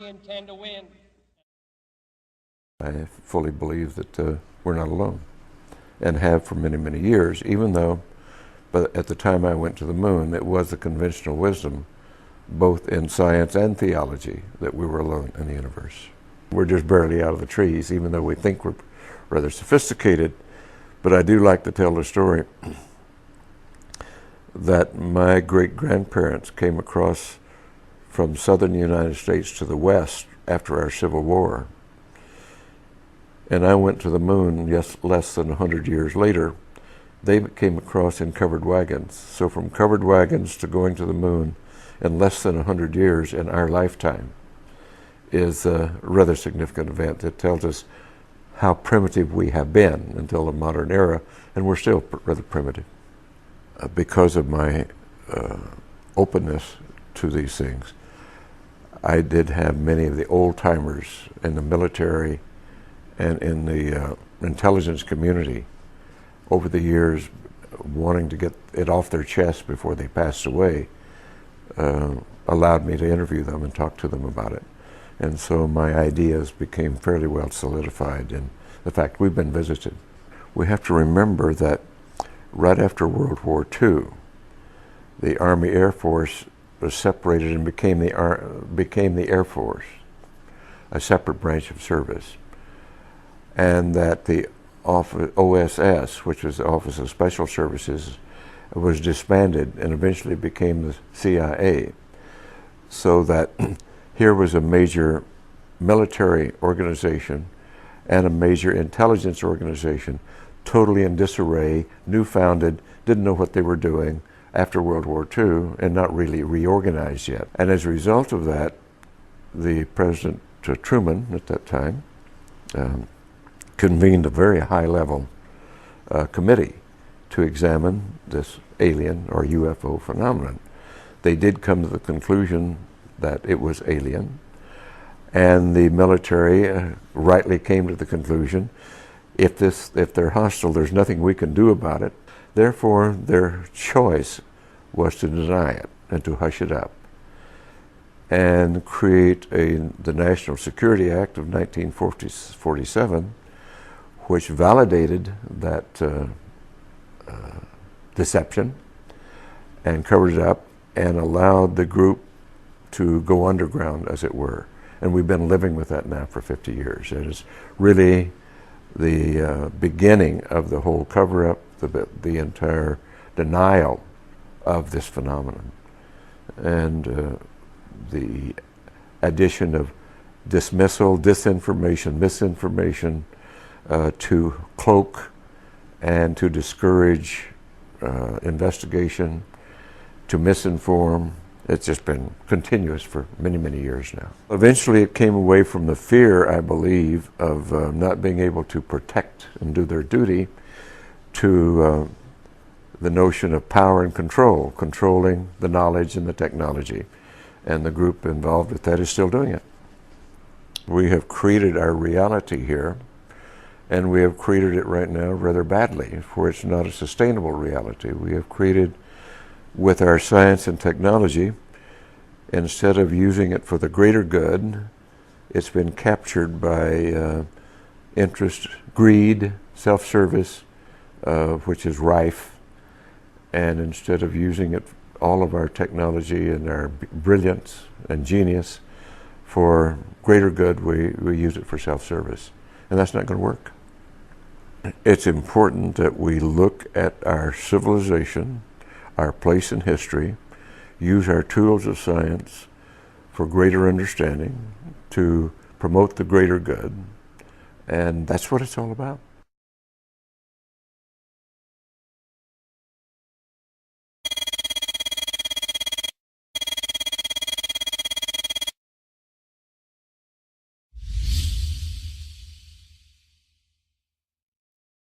intend to win. I fully believe that we're not alone, and have for many, many years, even though, but at the time I went to the moon, it was the conventional wisdom, both in science and theology, that we were alone in the universe. We're just barely out of the trees, even though we think we're rather sophisticated. But I do like to tell the story that my great-grandparents came across from southern United States to the west after our Civil War. And I went to the moon less than 100 years later. They came across in covered wagons. So from covered wagons to going to the moon in less than 100 years in our lifetime is a rather significant event. It tells us how primitive we have been until the modern era, and we're still rather primitive. Because of my openness to these things, I did have many of the old-timers in the military and in the intelligence community over the years wanting to get it off their chest before they passed away, allowed me to interview them and talk to them about it. And so my ideas became fairly well solidified in the fact we've been visited. We have to remember that right after World War II, the Army Air Force was separated and became the Air Force, a separate branch of service. And that the OSS, which was the Office of Special Services, was disbanded and eventually became the CIA. So that here was a major military organization and a major intelligence organization totally in disarray, new-founded, didn't know what they were doing after World War II, and not really reorganized yet. And as a result of that, the President Truman at that time convened a very high-level committee to examine this alien or UFO phenomenon. They did come to the conclusion that it was alien, and the military rightly came to the conclusion, if they're hostile, there's nothing we can do about it. Therefore, their choice was to deny it and to hush it up and create the National Security Act of 1947, which validated that deception and covered it up and allowed the group to go underground, as it were. And we've been living with that now for 50 years. It is really the beginning of the whole cover-up, the entire denial of this phenomenon. And the addition of dismissal, disinformation, misinformation, to cloak and to discourage investigation, to misinform. It's just been continuous for many, many years now. Eventually it came away from the fear, I believe, of not being able to protect and do their duty to the notion of power and control, controlling the knowledge and the technology. And the group involved with that is still doing it. We have created our reality here, and we have created it right now rather badly, for it's not a sustainable reality. We have created, with our science and technology, instead of using it for the greater good, it's been captured by interest, greed, self-service, which is rife. And instead of using it, all of our technology and our brilliance and genius for greater good, we use it for self-service. And that's not going to work. It's important that we look at our civilization, our place in history, use our tools of science for greater understanding, to promote the greater good, and that's what it's all about.